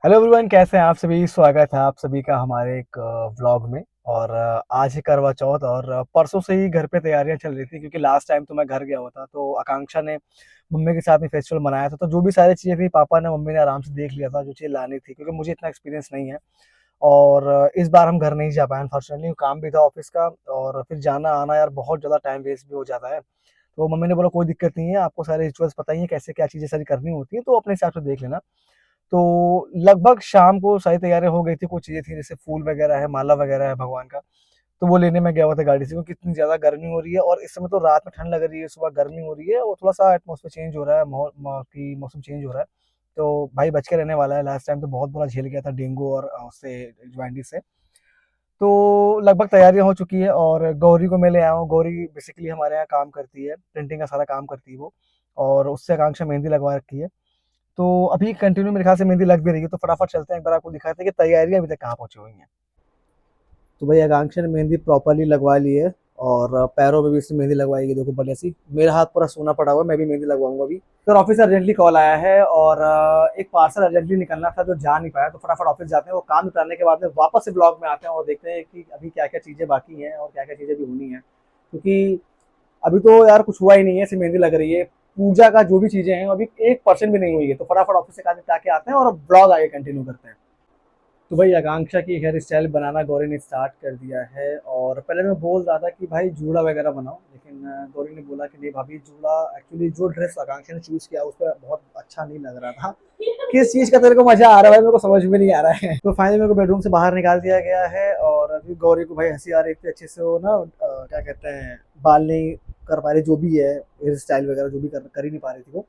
Hello everyone, कैसे हैं आप सभी। स्वागत है आप सभी का हमारे एक व्लॉग में। और आज है करवा चौथ और परसों से ही घर पे तैयारियां चल रही थी, क्योंकि लास्ट टाइम तो मैं घर गया हुआ था, तो आकांक्षा ने मम्मी के साथ में फेस्टिवल मनाया था। तो जो भी सारी चीज़ें थी पापा ने मम्मी ने आराम से देख लिया था, जो चीज़ लानी थी, क्योंकि मुझे इतना एक्सपीरियंस नहीं है। और इस बार हम घर नहीं जा पाए अनफॉर्चुनेटली, काम भी था ऑफिस का, और फिर जाना आना यार बहुत ज़्यादा टाइम वेस्ट भी हो जाता है। तो मम्मी ने बोला कोई दिक्कत नहीं है, आपको सारे रिचुअल्स पता ही है कैसे क्या चीज़ें सारी करनी होती है, तो अपने हिसाब से देख लेना। तो लगभग शाम को सारी तैयारियां हो गई थी। कुछ चीज़ें थी जैसे फूल वगैरह है, माला वगैरह है भगवान का, तो वो लेने में गया हुआ था गाड़ी से, क्योंकि इतनी ज़्यादा गर्मी हो रही है और इस समय तो रात में ठंड लग रही है, सुबह गर्मी हो रही है और थोड़ा-सा एटमॉस्फेयर चेंज हो रहा है, मौसम चेंज हो रहा है। तो भाई बच के रहने वाला है, लास्ट टाइम तो बहुत बुरा झेल गया था डेंगू और उससे जॉन्डिस से। तो लगभग तैयारियाँ हो चुकी है और गौरी को मैं ले आया हूँ। गौरी बेसिकली हमारे यहाँ काम करती है, प्रिंटिंग का सारा काम करती है वो, और उससे आकांक्षा मेहंदी लगवा रखी है। तो अभी कंटिन्यू मेरे ख्याल से मेहंदी लग भी रही है, तो फटाफट चलते हैं, एक बार आपको दिखाते हैं कि तैयारियां अभी तक कहाँ पहुंची हुई हैं। तो भाई आकांक्षा ने मेहंदी प्रॉपर्ली लगवा ली है, और पैरों में भी इसने मेहंदी लगवाएगी, देखो बढ़िया सी। मेरा हाथ पूरा सोना पड़ा हुआ है, मैं भी मेहंदी लगवाऊंगा अभी। फिर ऑफिस से अर्जेंटली कॉल आया है और एक पार्सल अर्जेंटली निकलना था जो जा नहीं पाया, तो फटाफट ऑफिस जाते हैं, वो काम निपटाने के बाद में वापस से ब्लॉग में आते हैं और देखते हैं कि अभी क्या क्या चीज़ें बाकी हैं और क्या क्या चीज़ें भी होनी है, क्योंकि अभी तो यार कुछ हुआ ही नहीं है, सिर्फ मेहंदी लग रही है। पूजा का जो भी चीज़ें हैं अभी 1% भी नहीं हुई है, तो फटाफट ऑफिस से काम निपटा के आते हैं और ब्लॉग आगे कंटिन्यू करते हैं। तो भाई आकांक्षा की हेयर स्टाइल बनाना गौरी ने स्टार्ट कर दिया है, और पहले मैं बोल रहा था कि भाई जूड़ा वगैरह बनाओ, लेकिन गौरी ने बोला कि नहीं भाभी, जूड़ा एक्चुअली जो ड्रेस आकांक्षा ने चूज किया उस पर बहुत अच्छा नहीं लग रहा था। किस चीज का तेरे को मजा आ रहा है भाई, मेरे को समझ में नहीं आ रहा है। तो फाइनली मेरे को बेडरूम से बाहर निकाल दिया गया है, और अभी गौरी को भाई हंसी आ रही थी अच्छे से, वो ना क्या कहते हैं, बाल नहीं कर पा रही, जो भी है हेयर स्टाइल वगैरह जो भी कर ही नहीं पा रही थी वो।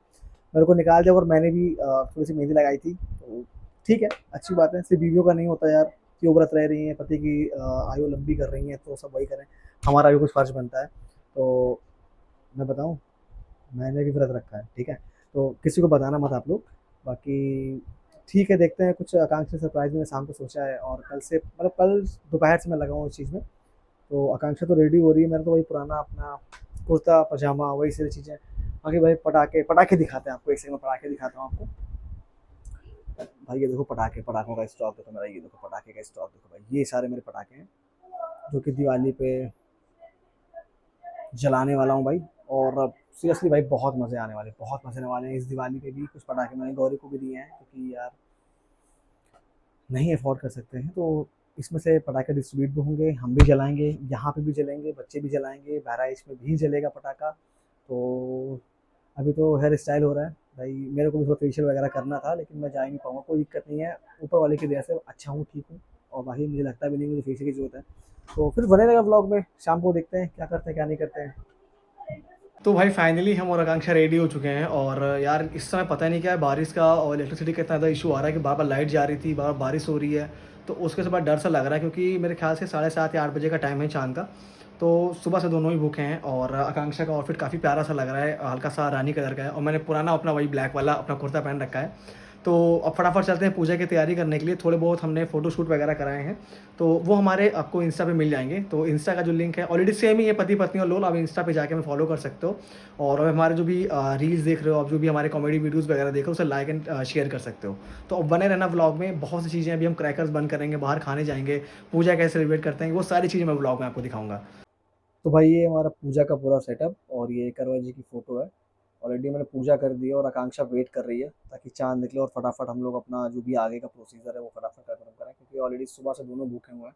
मेरे को निकाल दिया और मैंने भी थोड़ी सी मेहंदी लगाई थी, तो ठीक है, अच्छी बात है। सिर्फ बीवियों का नहीं होता यार कि वो व्रत रह रही हैं, पति की आयु लंबी कर रही हैं, तो सब वही करें, हमारा भी कुछ फर्ज बनता है। तो मैं बताऊं, मैंने भी व्रत रखा है, ठीक है, तो किसी को बताना मत आप लोग। बाकी ठीक है, देखते हैं, कुछ आकांक्षा सरप्राइज मैंने शाम को सोचा है, और कल से मतलब कल दोपहर से मैं लगा हूँ इस चीज़ में। तो आकांक्षा तो रेडी हो रही है, मेरा तो वही पुराना अपना कुर्ता पजामा वही सारी चीज़ें। बाकी भाई पटाखे पटाखे दिखाते हैं आपको, एक सेकंड में पटाखे दिखाता हूँ आपको। भाई ये देखो पटाखे, पटाखों का स्टॉक देखो मेरा, ये देखो पटाखे का स्टॉक देखो भाई, ये सारे मेरे पटाखे हैं जो कि दिवाली पे जलाने वाला हूँ भाई। और सीरियसली भाई बहुत मज़े आने वाले, बहुत मज़े आने वाले हैं इस दिवाली पे भी। कुछ पटाखे मैंने गौरी को भी दिए हैं, क्योंकि यार नहीं अफोर्ड कर सकते हैं, तो इसमें से पटाखे डिस्ट्रीब्यूट भी होंगे, हम भी जलाएंगे, यहाँ पे भी जलेंगे, बच्चे भी जलाएंगे, बहराइच में भी जलेगा पटाखा। तो अभी तो हेयर स्टाइल हो रहा है भाई, मेरे को भी थोड़ा फेशियल वगैरह करना था, लेकिन मैं जा ही नहीं पाऊंगा, कोई दिक्कत नहीं है, ऊपर वाले की दया से अच्छा हूँ, ठीक हूँ। और भाई मुझे लगता भी नहीं मुझे फेशियल की जरूरत है। तो फिर बने रहेगा ब्लॉग में, शाम को देखते हैं क्या करते हैं क्या नहीं करते हैं। तो भाई फाइनली हम और आकांक्षा रेडी हो चुके हैं, और यार इस समय पता नहीं क्या है, बारिश का और इलेक्ट्रिसिटी का इतना ज़्यादा इशू आ रहा है कि बार बार लाइट जा रही थी, बार बार बारिश हो रही है। तो उसके से बड़ा डर सा लग रहा है, क्योंकि मेरे ख्याल से 7:30 या 8 बजे का टाइम है चांद का। तो सुबह से दोनों ही भूखे हैं, और आकांक्षा का आउटफिट काफ़ी प्यारा सा लग रहा है, हल्का सा रानी कलर का है, और मैंने पुराना अपना वही ब्लैक वाला अपना कुर्ता पहन रखा है। तो अब फटाफट चलते हैं पूजा की तैयारी करने के लिए। थोड़े बहुत हमने फ़ोटो शूट वगैरह कराए हैं, तो वो हमारे आपको इंस्टा पे मिल जाएंगे। तो इंस्टा का जो लिंक है ऑलरेडी सेम ही है, पति पत्नी और लोल, आप इंस्टा पे जाके हमें फॉलो कर सकते हो। और हमारे जो भी रील्स देख रहे हो आप, जो भी हमारे कॉमेडी वीडियोस वगैरह देख रहे हो, उसे लाइक एंड शेयर कर सकते हो। तो अब बने रहना व्लॉग में, बहुत सी चीज़ें अभी हम क्रैकर्स बंद करेंगे, बाहर खाने जाएंगे, पूजा कैसे सेलिब्रेट करते हैं, वो सारी चीज़ें मैं व्लॉग में आपको दिखाऊंगा। तो भाई ये हमारा पूजा का पूरा सेटअप, और ये करवा जी की फ़ोटो है। ऑलरेडी मैंने पूजा कर दी है, और आकांक्षा वेट कर रही है ताकि चाँद निकले और फटाफट हम लोग अपना जो भी आगे का प्रोसीजर है वो फटाफट खत्म करें, क्योंकि ऑलरेडी सुबह से दोनों भूखे हुए हैं।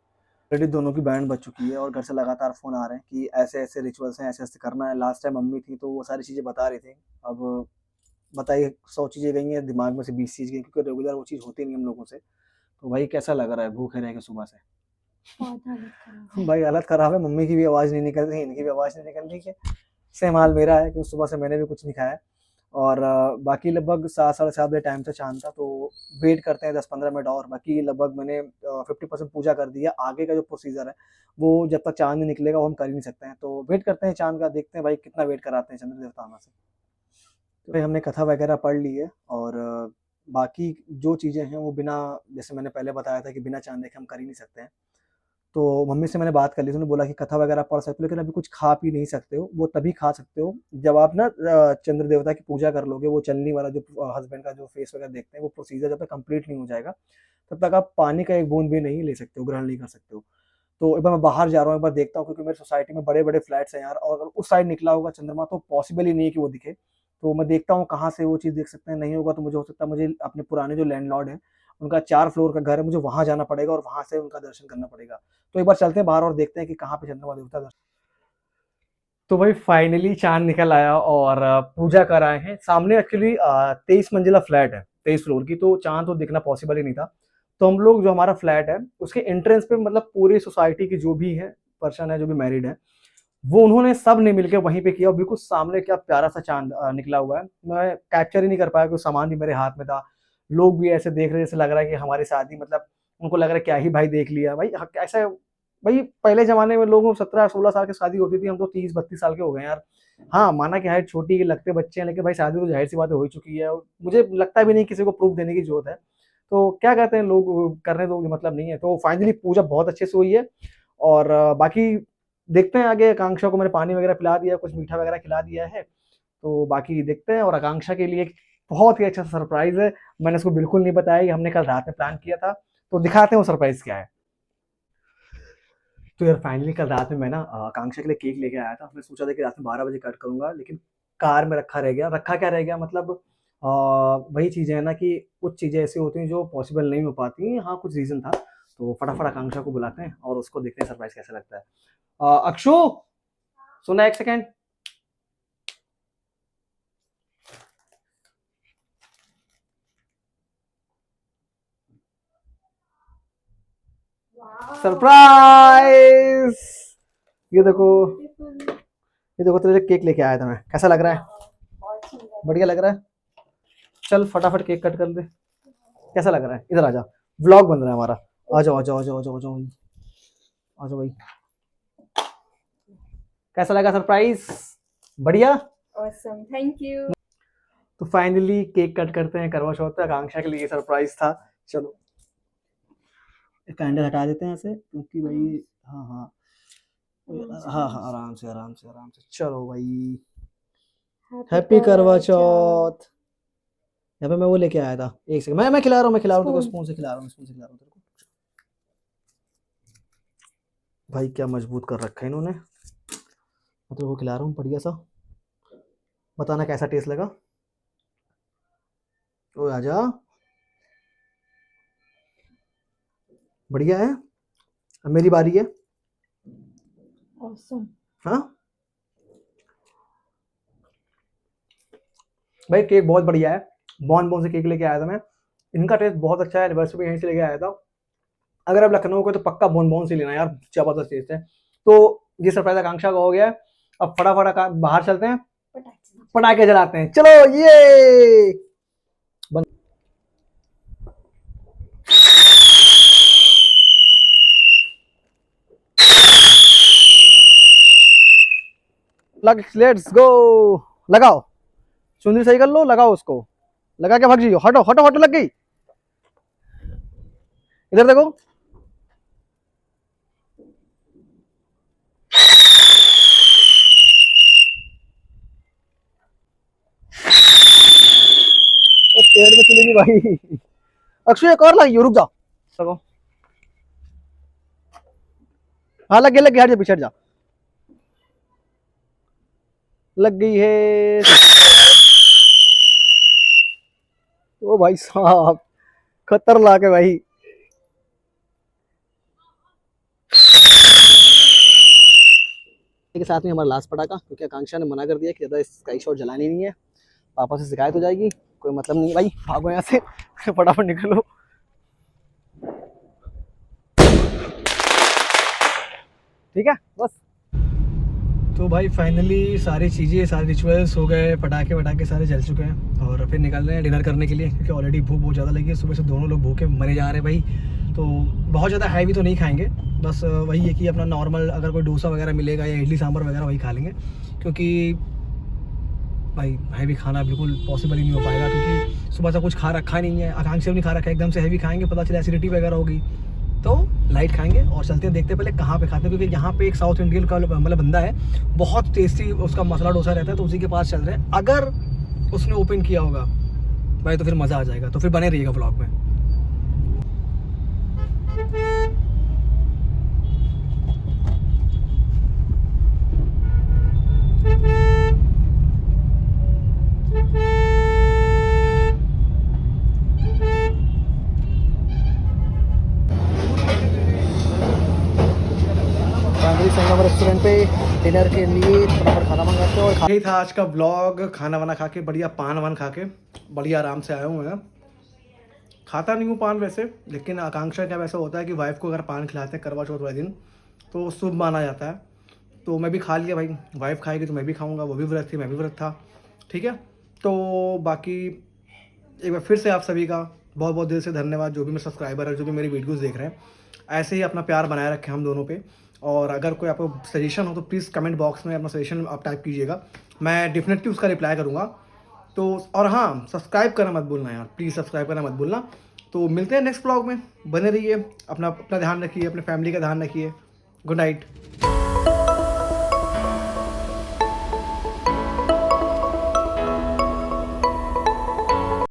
ऑलरेडी दोनों की बैंड बज चुकी है, और घर से लगातार फ़ोन आ रहे हैं कि ऐसे-ऐसे रिचुअल्स हैं, ऐसे-ऐसे करना है। लास्ट टाइम मम्मी थी तो वो सारी चीज़ें बता रही थी। अब बताइए 100 चीज़ें गई हैं, दिमाग में से 20 चीज़ गई, क्योंकि रेगुलर वो चीज़ होती नहीं हम लोगों से। तो भाई कैसा लग रहा है भूखे रह के सुबह से? बहुत हालत खराब है। भाई हालत खराब है, मम्मी की भी आवाज़ नहीं निकल रही, इनकी भी आवाज़ नहीं निकल रही है। सेम हाल मेरा है, क्योंकि सुबह से मैंने भी कुछ नहीं खाया है। और बाकी लगभग 7 साढ़े 7 बजे टाइम से चाँद था, तो वेट करते हैं 10-15 मिनट और। बाकी लगभग मैंने 50% पूजा कर दी है, आगे का जो प्रोसीजर है वो जब तक चाँद नहीं निकलेगा वो हम कर ही नहीं सकते हैं। तो वेट करते हैं चाँद का, देखते हैं भाई कितना वेट कराते हैं चंद्र देवता हमारे से। तो भाई हमने कथा वगैरह पढ़ ली है, और बाकी जो चीज़ें हैं वो बिना, जैसे मैंने पहले बताया था कि बिना चाँद देखे हम कर ही नहीं सकते हैं। तो मम्मी से मैंने बात कर ली, तो उन्होंने बोला कि कथा वगैरह पढ़ सकते हो, लेकिन अभी कुछ खा पी नहीं सकते हो, वो तभी खा सकते हो जब आप ना चंद्र देवता की पूजा कर लोगे, वो चलनी वाला जो हस्बैंड का जो फेस वगैरह देखते हैं, वो प्रोसीजर जब तक कंप्लीट नहीं हो जाएगा, तब तक आप पानी का एक बूंद भी नहीं ले सकते हो, ग्रहण नहीं कर सकते हो। तो एक बार मैं बाहर जा रहा हूँ, एक बार देखता हूँ, क्योंकि मेरी सोसाइटी में बड़े-बड़े फ्लैट्स हैं यार, और अगर उस साइड निकला होगा चंद्रमा तो पॉसिबल ही नहीं है कि वो दिखे। तो मैं देखता हूँ कहाँ से वो चीज़ देख सकते हैं, नहीं होगा तो मुझे हो सकता है मुझे अपने पुराने जो लैंडलॉर्ड हैं, उनका 4 फ्लोर का घर है, मुझे वहाँ जाना पड़ेगा और वहाँ से उनका दर्शन करना पड़ेगा। तो एक बार चलते हैं बाहर और देखते हैं कि कहाँ पे चंद्रमा देवता दर्शन। तो भाई फाइनली चाँद निकल आया और पूजा कर आए हैं। सामने एक्चुअली 23 मंजिला फ्लैट है, 23 फ्लोर की, तो चाँद तो दिखना पॉसिबल ही नहीं था। तो हम लोग जो हमारा फ्लैट है, उसके एंट्रेंस पे मतलब पूरी सोसाइटी की जो भी है, पर्सन है, जो भी मैरिड है, वो उन्होंने सब ने मिलके वहीं पे किया और बिल्कुल सामने क्या प्यारा-सा चाँद निकला हुआ है। मैं कैप्चर ही नहीं कर पाया क्योंकि सामान भी मेरे हाथ में था। लोग भी ऐसे देख रहे हैं जैसे लग रहा है कि हमारी शादी मतलब उनको लग रहा है क्या ही भाई देख लिया। भाई ह कैसा भाई पहले ज़माने में लोगों को 17-16 साल की शादी होती थी, हम तो 30-32 साल के हो गए हैं यार। हाँ, माना कि हाइट छोटी है, लगते बच्चे हैं, लेकिन भाई शादी तो ज़ाहिर-सी बात है हो ही चुकी है और मुझे लगता भी नहीं किसी को प्रूफ़ देने की ज़रूरत है। तो क्या कहते हैं लोग करने दो मतलब नहीं है। तो फाइनली पूजा बहुत अच्छे से हुई है और बाकी देखते हैं आगे। आकांक्षा को मैंने पानी वगैरह पिला दिया, कुछ मीठा वगैरह खिला दिया है, तो बाकी देखते हैं। और आकांक्षा के लिए एक बहुत ही अच्छा सरप्राइज़ है, मैंने उसको बिल्कुल नहीं बताया, ये हमने कल रात में प्लान किया था, तो दिखाते हैं वो सरप्राइज़ क्या है। तो यार फाइनली कल रात में मैं ना आकांक्षा के लिए केक लेके आया था। मैं सोचा था कि रात में 12 बजे कट करूँगा, लेकिन कार में रखा रह गया। रखा क्या रह गया मतलब वही चीज़ें हैं ना कि कुछ चीज़ें ऐसी होती हैं जो पॉसिबल नहीं हो पाती। हाँ, कुछ रीज़न था, तो फटाफट आकांक्षा को बुलाते हैं और उसको देखते हैं सरप्राइज़ कैसा लगता है। अक्षु, सुना 1 सेकंड। सरप्राइज़! ये देखो, ये देखो तेरे लिए केक लेके आया था मैं। कैसा लग रहा है? बढ़िया लग रहा है? चल फटाफट केक कट कर दे। कैसा लग रहा है? इधर आजा, व्लॉग बन रहा है हमारा। आ जाओ, आ जाओ, आ जाओ, आ जाओ, आ जाओ भाई, आ जाओ भाई। कैसा लगा सरप्राइज? बढ़िया। Awesome, thank you. तो फाइनली केक कट करते हैं। करवा चौथ पे आकांक्षा के लिए सरप्राइज था। चलो कैंडल हटा देते हैं ऐसे, क्योंकि भाई हाँ हाँ हाँ हाँ, आराम से आराम से आराम से। चलो भाई, हैप्पी करवा चौथ। यहाँ पे मैं वो लेके आया था, एक सेकंड, मैं खिला रहा हूँ, मैं खिला रहा हूँ तेरे को, स्पून से खिला रहा हूँ, स्पून से खिला रहा हूँ तेरे को। भाई क्या मजबूत कर रखा है इन्होंने। मैं तेरे को खिला रहा हूँ बढ़िया सा, बताना कैसा टेस्ट लगा। ओ आजा, बढ़िया है। अब मेरी बारी है। ऑसम। हाँ भाई केक बहुत बढ़िया है। बॉन बॉन से केक लेके आया था मैं, इनका टेस्ट बहुत अच्छा है। एनिवर्सरी पे यहीं से लेके आया था। अगर आप लखनऊ को तो पक्का बोन बोन से लेना यार, जबरदस्त टेस्ट है। तो ये सरप्राइज आकांक्षा का हो गया है। अब फटाफट बाहर चलते हैं, पटाखे जलाते हैं। चलो ये बंद। Let's go. लगाओ, चुंदी सही कर लो, लगाओ उसको, लगा के भाग जाइयो। हटो हटो हटो, लग गई। इधर देखो, पेड़ में चलेगी भाई। अक्षय एक और लगी, रुक जाओ। लगो, हाँ लग गया, हट जा, पीछे हट जा। लग गई है। ओ भाई साहब, खतरनाक है भाई। के साथ में हमारा लास्ट पटाखा, क्योंकि आकांक्षा ने मना कर दिया कि ज़्यादा स्काई शॉट जलानी नहीं है, पापा से शिकायत हो जाएगी। कोई मतलब नहीं है भाई, भागो यहाँ से। फटाफट निकलो। ठीक है बस। तो भाई फाइनली सारी चीज़ें, सारे रिचुअल्स हो गए, पटाखे वटाखे सारे जल चुके हैं और फिर निकल रहे हैं डिनर करने के लिए, क्योंकि ऑलरेडी भूख बहुत ज़्यादा लगी है। सुबह से दोनों लोग भूखे मरे जा रहे हैं भाई। तो बहुत ज़्यादा हैवी तो नहीं खाएंगे, बस वही है कि अपना नॉर्मल अगर कोई डोसा वगैरह मिलेगा या इडली सांभर वगैरह वही खा लेंगे, क्योंकि भाई हैवी खाना बिल्कुल पॉसिबल ही नहीं हो पाएगा, क्योंकि सुबह से कुछ खा रखा नहीं है। आकांक्षा भी नहीं खा रखा है, एकदम से हैवी खाएंगे पता चला एसिडिटी वगैरह होगी। तो लाइट खाएंगे और चलते हैं, देखते हैं पहले कहाँ पे खाते हैं, क्योंकि यहाँ पे एक साउथ इंडियन का मतलब बंदा है, बहुत टेस्टी उसका मसाला डोसा रहता है, तो उसी के पास चल रहे हैं। अगर उसने ओपन किया होगा भाई तो फिर मज़ा आ जाएगा, तो फिर बने रहिएगा व्लॉग में। फैमिली संगम रेस्टोरेंट पे डिनर के लिए फटाफट खाना मंगाते हैं। और यही था आज का ब्लॉग, खाना वाना खा के, बढ़िया पान वान खा के बढ़िया आराम से आया हूँ मैं। खाता नहीं हूँ पान वैसे, लेकिन आकांक्षा का वैसा होता है कि वाइफ को अगर पान खिलाते हैं करवा चौथ वाले दिन तो शुभ माना जाता है। तो मैं भी खा लिया भाई, वाइफ खाएगी तो मैं भी खाऊंगा, वो भी व्रत थी मैं भी व्रत था, ठीक है। तो बाकी एक बार फिर से आप सभी का बहुत बहुत दिल से धन्यवाद, जो भी मेरे सब्सक्राइबर है, जो भी मेरी वीडियोस देख रहे हैं। ऐसे ही अपना प्यार बनाए रखें हम दोनों पे। और अगर कोई आपको सजेशन हो तो प्लीज़ कमेंट बॉक्स में अपना सजेशन आप टाइप कीजिएगा, मैं डेफिनेटली उसका रिप्लाई करूँगा। तो और हाँ, सब्सक्राइब करना मत भूलना यार, प्लीज़ सब्सक्राइब करना मत भूलना। तो मिलते हैं नेक्स्ट ब्लॉग में, बने रहिए, अपना अपना ध्यान रखिए, अपने फैमिली का ध्यान रखिए। Good night.